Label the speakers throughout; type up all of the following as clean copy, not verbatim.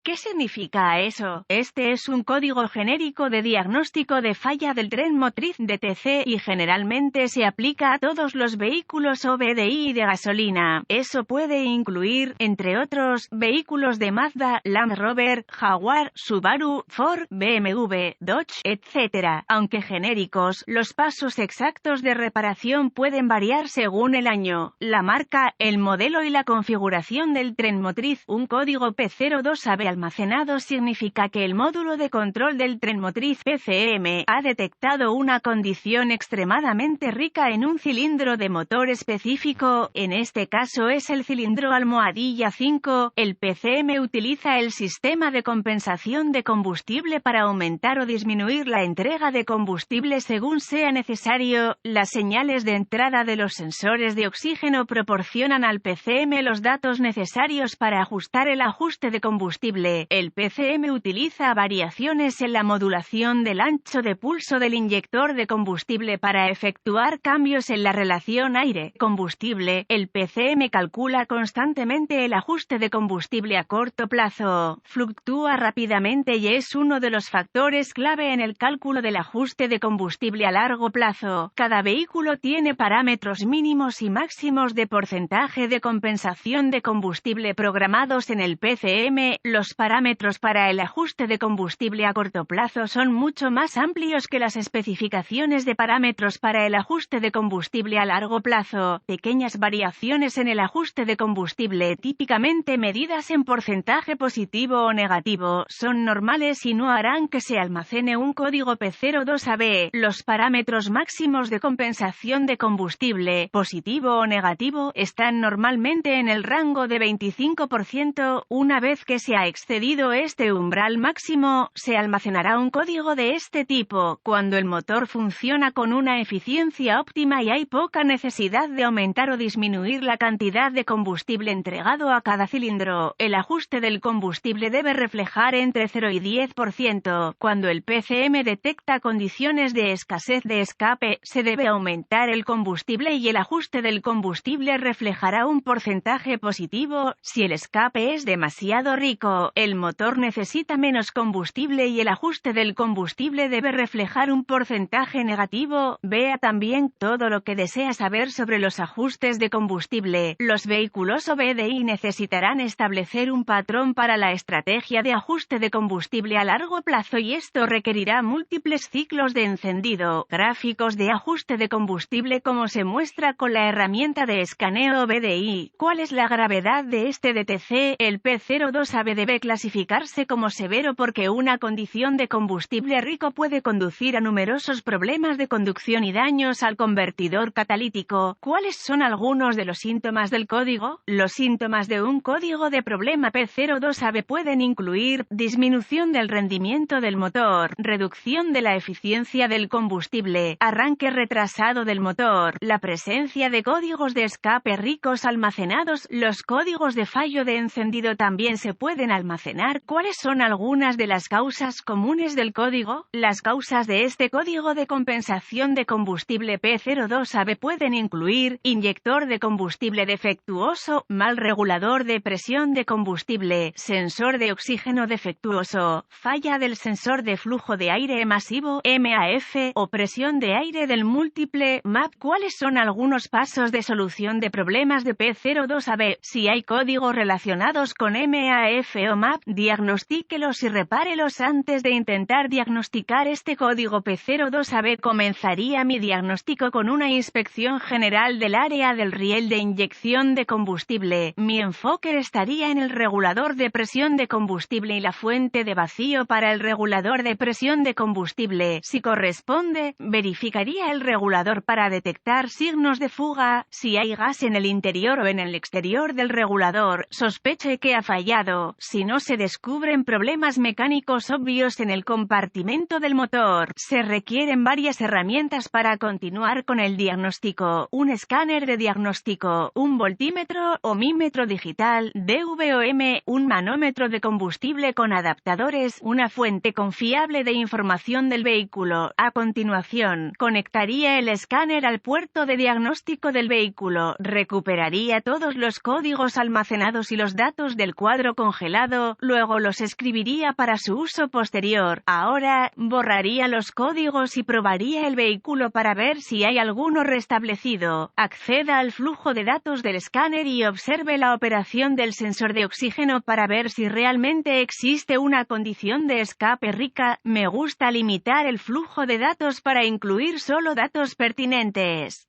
Speaker 1: ¿Qué significa eso? Este es un código genérico de diagnóstico de falla del tren motriz DTC y generalmente se aplica a todos los vehículos OBDI de gasolina. Eso puede incluir, entre otros, vehículos de Mazda, Land Rover, Jaguar, Subaru, Ford, BMW, Dodge, etc. Aunque genéricos, los pasos exactos de reparación pueden variar según el año, la marca, el modelo y la configuración del tren motriz. Un código P02AB almacenado significa que el módulo de control del tren motriz PCM ha detectado una condición extremadamente rica en un cilindro de motor específico, en este caso es el cilindro almohadilla 5. El PCM utiliza el sistema de compensación de combustible para aumentar o disminuir la entrega de combustible según sea necesario. Las señales de entrada de los sensores de oxígeno proporcionan al PCM los datos necesarios para ajustar el ajuste de combustible. El PCM utiliza variaciones en la modulación del ancho de pulso del inyector de combustible para efectuar cambios en la relación aire-combustible. El PCM calcula constantemente el ajuste de combustible a corto plazo. Fluctúa rápidamente y es uno de los factores clave en el cálculo del ajuste de combustible a largo plazo. Cada vehículo tiene parámetros mínimos y máximos de porcentaje de compensación de combustible programados en el PCM. Los parámetros para el ajuste de combustible a corto plazo son mucho más amplios que las especificaciones de parámetros para el ajuste de combustible a largo plazo. Pequeñas variaciones en el ajuste de combustible, típicamente medidas en porcentaje positivo o negativo, son normales y no harán que se almacene un código P02AB. Los parámetros máximos de compensación de combustible, positivo o negativo, están normalmente en el rango de 25%. Una vez que se ha excedido este umbral máximo, se almacenará un código de este tipo. Cuando el motor funciona con una eficiencia óptima y hay poca necesidad de aumentar o disminuir la cantidad de combustible entregado a cada cilindro, el ajuste del combustible debe reflejar entre 0 y 10%. Cuando el PCM detecta condiciones de escasez de escape, se debe aumentar el combustible y el ajuste del combustible reflejará un porcentaje positivo. Si el escape es demasiado rico, el motor necesita menos combustible y el ajuste del combustible debe reflejar un porcentaje negativo. Vea también todo lo que desea saber sobre los ajustes de combustible. Los vehículos OBDI necesitarán establecer un patrón para la estrategia de ajuste de combustible a largo plazo y esto requerirá múltiples ciclos de encendido. Gráficos de ajuste de combustible como se muestra con la herramienta de escaneo OBDI. ¿Cuál es la gravedad de este DTC? El P02AB debe clasificarse como severo porque una condición de combustible rico puede conducir a numerosos problemas de conducción y daños al convertidor catalítico. ¿Cuáles son algunos de los síntomas del código? Los síntomas de un código de problema P02AB pueden incluir disminución del rendimiento del motor, reducción de la eficiencia del combustible, arranque retrasado del motor, la presencia de códigos de escape ricos almacenados. Los códigos de fallo de encendido también se pueden almacenar. ¿Cuáles son algunas de las causas comunes del código? Las causas de este código de compensación de combustible P02AB pueden incluir inyector de combustible defectuoso, mal regulador de presión de combustible, sensor de oxígeno defectuoso, falla del sensor de flujo de aire masivo MAF o presión de aire del múltiple MAP. ¿Cuáles son algunos pasos de solución de problemas de P02AB? Si hay códigos relacionados con MAF o MAP, diagnostíquelos y repárelos antes de intentar diagnosticar este código P02AB. Comenzaría mi diagnóstico con una inspección general del área del riel de inyección de combustible. Mi enfoque estaría en el regulador de presión de combustible y la fuente de vacío para el regulador de presión de combustible. Si corresponde, verificaría el regulador para detectar signos de fuga. Si hay gas en el interior o en el exterior del regulador, sospeche que ha fallado. Si no se descubren problemas mecánicos obvios en el compartimento del motor, se requieren varias herramientas para continuar con el diagnóstico: un escáner de diagnóstico, un voltímetro, ohmímetro digital, DVOM, un manómetro de combustible con adaptadores, una fuente confiable de información del vehículo. A continuación, conectaría el escáner al puerto de diagnóstico del vehículo, recuperaría todos los códigos almacenados y los datos del cuadro congelado pasado, luego los escribiría para su uso posterior. Ahora, borraría los códigos y probaría el vehículo para ver si hay alguno restablecido. Acceda al flujo de datos del escáner y observe la operación del sensor de oxígeno para ver si realmente existe una condición de escape rica. Me gusta limitar el flujo de datos para incluir solo datos pertinentes.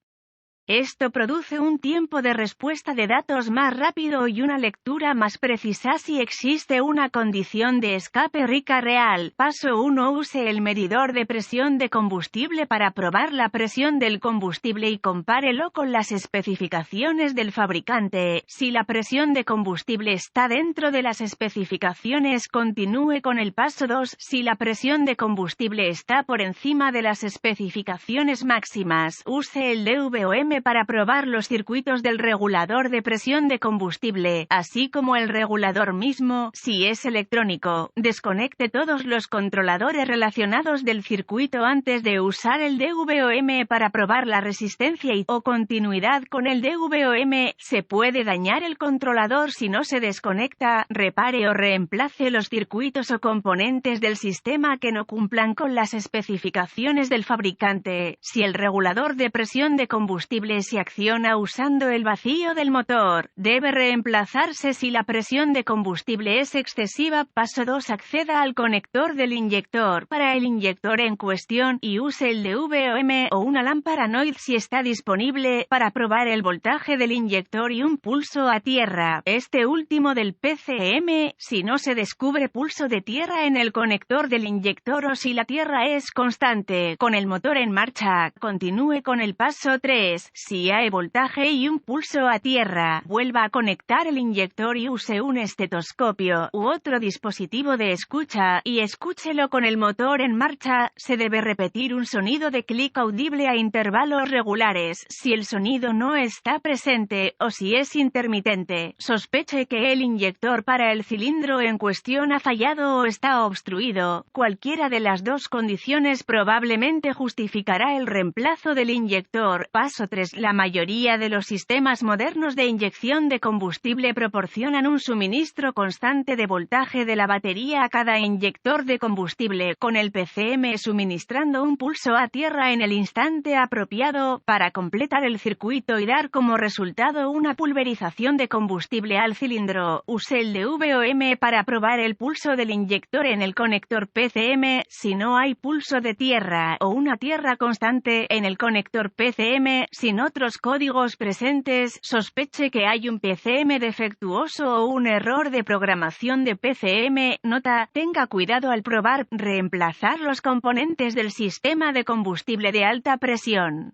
Speaker 1: Esto produce un tiempo de respuesta de datos más rápido y una lectura más precisa si existe una condición de escape rica real. Paso 1. Use el medidor de presión de combustible para probar la presión del combustible y compárelo con las especificaciones del fabricante. Si la presión de combustible está dentro de las especificaciones, continúe con el paso 2. Si la presión de combustible está por encima de las especificaciones máximas, use el DVOM para probar los circuitos del regulador de presión de combustible, así como el regulador mismo. Si es electrónico, desconecte todos los controladores relacionados del circuito antes de usar el DVOM para probar la resistencia o continuidad con el DVOM. Se puede dañar el controlador si no se desconecta. Repare o reemplace los circuitos o componentes del sistema que no cumplan con las especificaciones del fabricante. Si el regulador de presión de combustible se acciona usando el vacío del motor, debe reemplazarse si la presión de combustible es excesiva. Paso 2. Acceda al conector del inyector para el inyector en cuestión y use el DVOM o una lámpara NOID si está disponible para probar el voltaje del inyector y un pulso a tierra, este último del PCM. Si no se descubre pulso de tierra en el conector del inyector o si la tierra es constante con el motor en marcha, continúe con el paso 3. Si hay voltaje y un pulso a tierra, vuelva a conectar el inyector y use un estetoscopio u otro dispositivo de escucha y escúchelo con el motor en marcha. Se debe repetir un sonido de clic audible a intervalos regulares. Si el sonido no está presente o si es intermitente, sospeche que el inyector para el cilindro en cuestión ha fallado o está obstruido. Cualquiera de las dos condiciones probablemente justificará el reemplazo del inyector. Paso 3. La mayoría de los sistemas modernos de inyección de combustible proporcionan un suministro constante de voltaje de la batería a cada inyector de combustible, con el PCM suministrando un pulso a tierra en el instante apropiado para completar el circuito y dar como resultado una pulverización de combustible al cilindro. Use el DVOM para probar el pulso del inyector en el conector PCM. Si no hay pulso de tierra o una tierra constante en el conector PCM, sin otros códigos presentes, sospeche que hay un PCM defectuoso o un error de programación de PCM. Nota: tenga cuidado al probar, reemplazar los componentes del sistema de combustible de alta presión.